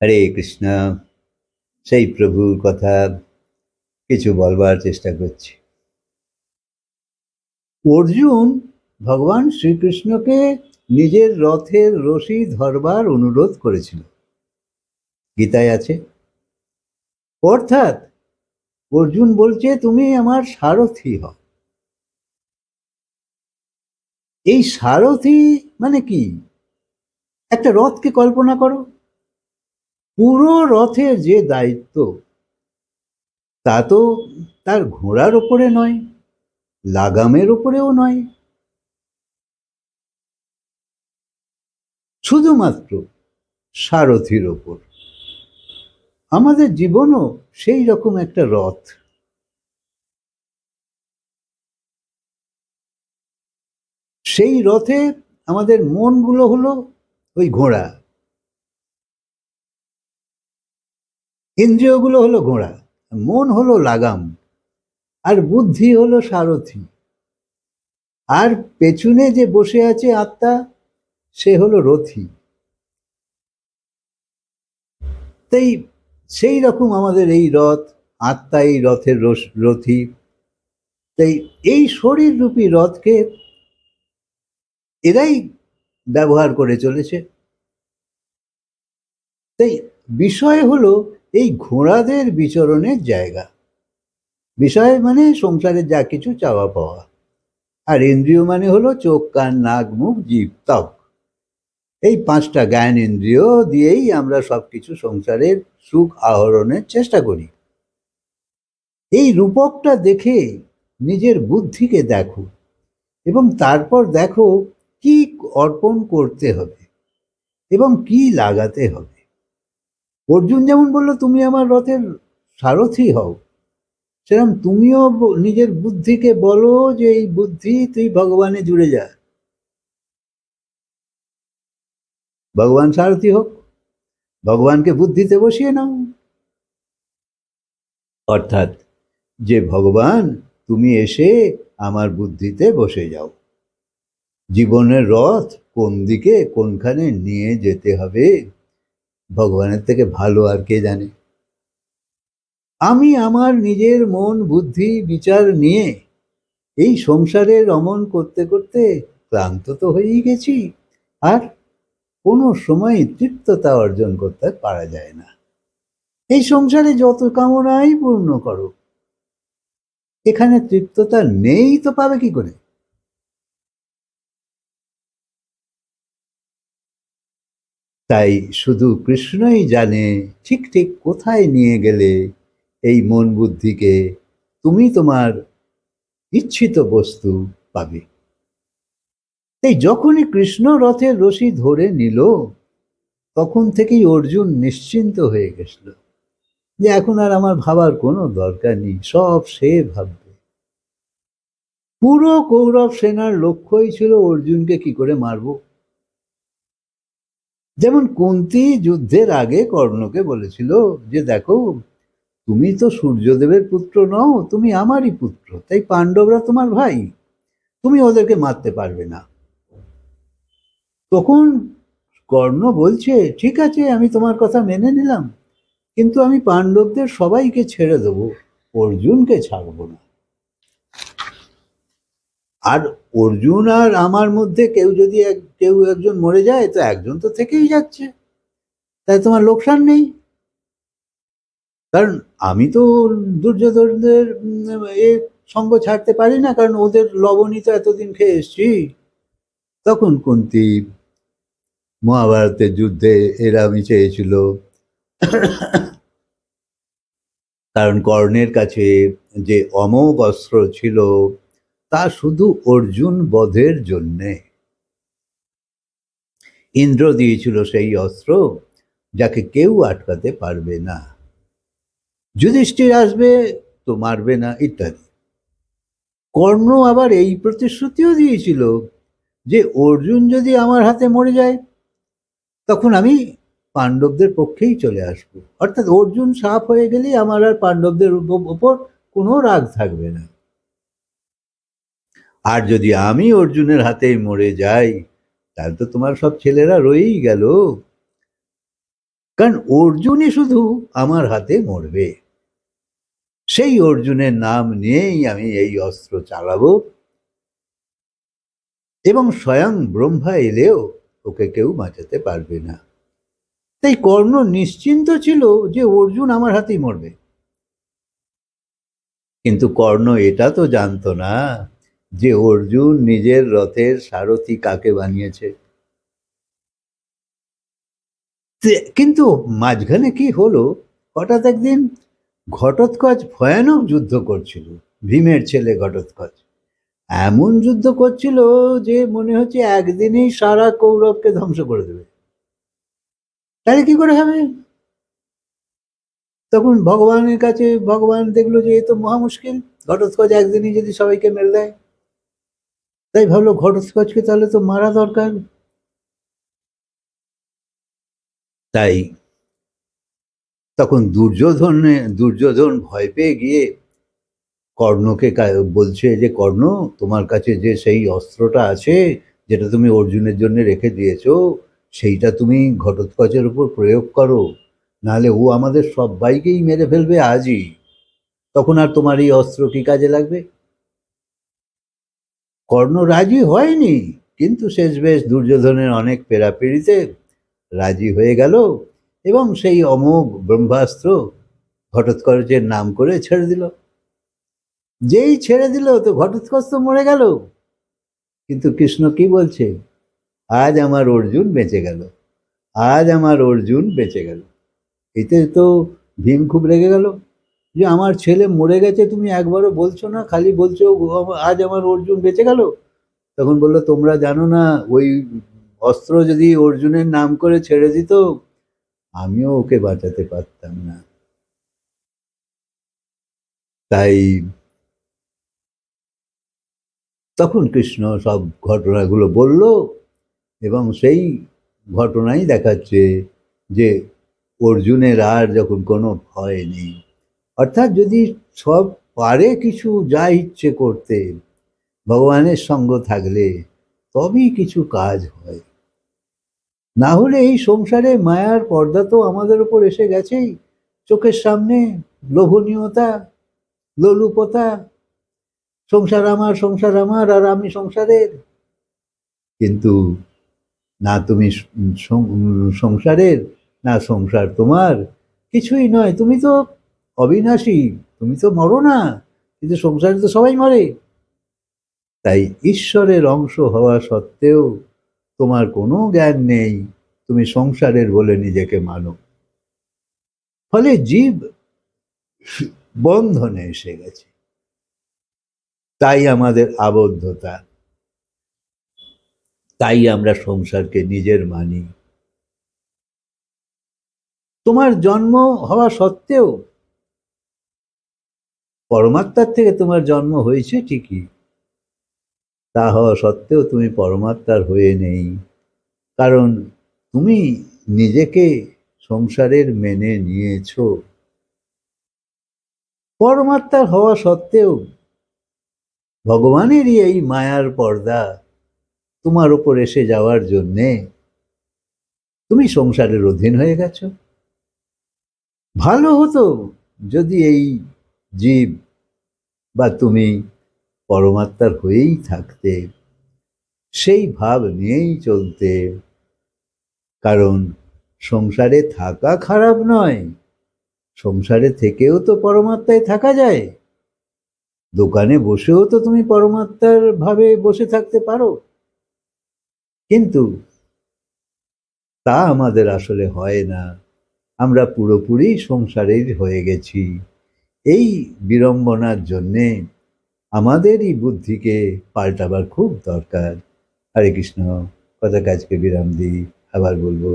হরে কৃষ্ণ। সেই প্রভুর কথা কিছু বলবার চেষ্টা করছি। অর্জুন ভগবান শ্রীকৃষ্ণকে নিজের রথের রশি ধরবার অনুরোধ করেছিল, গীতায় আছে। অর্থাৎ অর্জুন বলছে, তুমি আমার সারথি হও। এই সারথি মানে কি? একটা রথকে কল্পনা করো, পুরো রথের যে দায়িত্ব তা তো তার ঘোড়ার ওপরে নয়, লাগামের ওপরেও নয়, শুধুমাত্র সারথির ওপর। আমাদের জীবনও সেই রকম একটা রথ। সেই রথে আমাদের মনগুলো হলো ওই ঘোড়া, ইন্দ্রিয়গুলো হলো ঘোড়া, মন হলো লাগাম, আর বুদ্ধি হলো সারথি। আর পেছনে যে বসে আছে আত্মা, সে হলো রথী। তাই সেই রকম আমাদের এই রথ, আত্মা এই রথের রথী। তাই এই শরীর রূপী রথকে এরাই ব্যবহার করে চলেছে। তাই বিষয় হলো এই ঘোড়াদের বিচরণের জায়গা। বিষয় মানে সংসারের যা কিছু চাওয়া পাওয়া, আর ইন্দ্রিয় মানে হলো চোখ, কান, নাক, মুখ, জিভ, ত্বক। এই পাঁচটা জ্ঞান ইন্দ্রিয় দিয়েই আমরা সবকিছু সংসারের সুখ আহরণের চেষ্টা করি। এই রূপকটা দেখে নিজের বুদ্ধিকে দেখো, এবং তারপর দেখো কি অর্পণ করতে হবে এবং কি লাগাতে হবে। অর্জুন যেমন বলল, তুমি আমার রথের সারথি হও, সেরকম তুমিও নিজের বুদ্ধিকে বলো যে এই বুদ্ধি তুই ভগবানে জুড়ে যা, ভগবান সারথি হোক, ভগবানকে বুদ্ধিতে বসিয়ে নাও। অর্থাৎ যে ভগবান, তুমি এসে আমার বুদ্ধিতে বসে যাও। জীবনের রথ কোন দিকে কোনখানে নিয়ে যেতে হবে ভগবানের থেকে ভালো আর কে জানে। আমি আমার নিজের মন, বুদ্ধি, বিচার নিয়ে এই সংসারে রমণ করতে করতে ক্লান্ত তো হয়েই গেছি, আর কোনো সময় তৃপ্ততা অর্জন করতে পারা যায় না। এই সংসারে যত কামনাই পূর্ণ করো, এখানে তৃপ্ততা নেই তো পাবে কি করে? তাই শুধু কৃষ্ণই জানে ঠিক ঠিক কোথায় নিয়ে গেলে এই মন বুদ্ধিকে তুমি তোমার ইচ্ছিত বস্তু পাবে। তাই যখনই কৃষ্ণ রথের রশি ধরে নিল, তখন থেকেই অর্জুন নিশ্চিন্ত হয়ে গেছিল যে এখন আর আমার ভাবার কোনো দরকার নেই, সব সে ভাববে। পুরো কৌরব সেনার লক্ষ্যই ছিল অর্জুনকে কি করে মারবো। যেমন কুন্তী যুদ্ধের আগে কর্ণকে বলেছিল যে দেখো, তুমি তো সূর্যদেবের পুত্র নও, তুমি আমারই পুত্র, তাই পাণ্ডবরা তোমার ভাই, তুমি ওদেরকে মারতে পারবে না। তখন কর্ণ বলছে, ঠিক আছে, আমি তোমার কথা মেনে নিলাম, কিন্তু আমি পাণ্ডবদের সবাইকে ছেড়ে দেবো, অর্জুনকে ছাড়বো না। আর অর্জুন আর আমার মধ্যে কেউ যদি কেউ একজন মরে যায়, তো একজন তো থেকেই যাচ্ছে, তাই তোমার লোকসান নেই। কারণ আমি তো দুর্যোধনদের এ সঙ্গ ছাড়তে পারি না, কারণ ওদের লবণই তো এতদিন খেয়ে এসছি। তখন কুন্তী মহাভারতের যুদ্ধে এরা আমি চেয়েছিল, কারণ কর্ণের কাছে যে অমোঘ অস্ত্র ছিল তা শুধু অর্জুন বধের জন্যে। ইন্দ্র দিয়েছিল সেই অস্ত্র, যাকে কেউ আটকাতে পারবে না। যুধিষ্ঠির আসবে তো মারবে না, ইত্যাদি। কর্ণ আবার এই প্রতিশ্রুতিও দিয়েছিল যে অর্জুন যদি আমার হাতে মরে যায়, তখন আমি পাণ্ডবদের পক্ষেই চলে আসব। অর্থাৎ অর্জুন সাপ হয়ে গেলেই আমার আর পাণ্ডবদের উপর কোনো রাগ থাকবে না। আর যদি আমি অর্জুনের হাতেই মরে যাই, তাহলে তো তোমার সব ছেলেরা রয়েই গেল। কারণ অর্জুনই শুধু আমার হাতে মরবে, সেই অর্জুনের নাম নিয়েই আমি এই অস্ত্র চালাবো, এবং স্বয়ং ব্রহ্মা এলেও ওকে কেউ বাঁচাতে পারবে না। তাই কর্ণ নিশ্চিন্ত ছিল যে অর্জুন আমার হাতেই মরবে। কিন্তু কর্ণ এটা তো জানতো না যে অর্জুন নিজের রথের সারথি কাকে বানিয়েছে। কিন্তু মাঝখানে কি হলো, হঠাৎ একদিন ঘটোৎকচ ভয়ানক যুদ্ধ করছিল। ভীমের ছেলে ঘটোৎকচ এমন যুদ্ধ করছিল যে মনে হচ্ছে একদিনেই সারা কৌরবকে ধ্বংস করে দেবে। তাহলে কি করে হবে? তখন ভগবানের কাছে ভগবান দেখলো যে এ তো মহা মুশকিল, ঘটোৎকচ একদিনই যদি সবাইকে মেরে দেয়। তাই ভাবলো ঘটোৎকচকে তাহলে তো মারা দরকার। তাই তখন দুর্যোধন ভয় পেয়ে গিয়ে কর্ণকে বলছে যে কর্ণ, তোমার কাছে যে সেই অস্ত্রটা আছে যেটা তুমি অর্জুনের জন্য রেখে দিয়েছো, সেইটা তুমি ঘটোৎকচের উপর প্রয়োগ করো, নাহলে ও আমাদের সবাইকেই মেরে ফেলবে আজই। তখন আর তোমার এই অস্ত্র কি কাজে লাগবে? কর্ণ রাজি হয়নি, কিন্তু শেষবেশ দুর্যোধনের অনেক পেরাপেরিতে রাজি হয়ে গেল, এবং সেই অমোঘ ব্রহ্মাস্ত্র ঘটোৎকচের নাম করে ছেড়ে দিল। যেই ছেড়ে দিল তো ঘটোৎকচ তো মরে গেল। কিন্তু কৃষ্ণ কি বলছে? আজ আমার অর্জুন বেঁচে গেল, আজ আমার অর্জুন বেঁচে গেল। এতে তো ভীম খুব রেগে গেল যে আমার ছেলে মরে গেছে, তুমি একবারও বলছো না, খালি বলছো আজ আমার অর্জুন বেঁচে গেল। তখন বললো, তোমরা জানো না, ওই অস্ত্র যদি অর্জুনের নাম করে ছেড়ে দিত, আমিও ওকে বাঁচাতে পারতাম না। তাই তখন কৃষ্ণ সব ঘটনাগুলো বলল, এবং সেই ঘটনাই দেখাচ্ছে যে অর্জুনের আর যখন কোনো ভয় নেই, অর্থাৎ যদি সব পারে কিছু যা ইচ্ছে করতে, ভগবানের সঙ্গ থাকলে তবেই কিছু কাজ হয়। না হলে এই সংসারে মায়ার পর্দা তো আমাদের উপর এসে গেছেই, চোখের সামনে লোভনীয়তা, লোলুপতা, সংসার আমার আর আমি সংসারের। কিন্তু না তুমি সংসারের, না সংসার তোমার, কিছুই নয়। তুমি তো অবিনাশী, তুমি তো মরো না, কিন্তু সংসারে তো সবাই মরে। তাই ঈশ্বরের অংশ হওয়া সত্ত্বেও তোমার কোনো জ্ঞান নেই, তুমি সংসারের বলে নিজেকে মানো। ফলে জীব বন্ধনে এসে গেছে। তাই আমাদের আবদ্ধতা, তাই আমরা সংসারকে নিজের মানি। তোমার জন্ম হওয়া সত্ত্বেও, পরমাত্মার থেকে তোমার জন্ম হয়েছে ঠিকই, তা হওয়া সত্ত্বেও তুমি পরমাত্মার হয়ে নেই, কারণ তুমি নিজেকে সংসারের মেনে নিয়েছ। পরমাত্মার হওয়া সত্ত্বেও ভগবানেরই এই মায়ার পর্দা তোমার উপর এসে যাওয়ার জন্যে তুমি সংসারের অধীন হয়ে গেছ। ভালো হতো যদি এই জীব বা তুমি পরমাত্মার হয়েই থাকতে, সেই ভাব নিয়েই চলতে। কারণ সংসারে থাকা খারাপ নয়, সংসারে থেকেও তো পরমাত্মায় থাকা যায়। দোকানে বসেও তো তুমি পরমাত্মার ভাবে বসে থাকতে পারো, কিন্তু তা আমাদের আসলে হয় না। আমরা পুরোপুরি সংসারের হয়ে গেছি। এই বিড়ম্বনার জন্যে আমাদেরই বুদ্ধিকে পাল্টাবার খুব দরকার। হরে কৃষ্ণ। কথা কাজকে বিরাম দিই, আবার বলবো।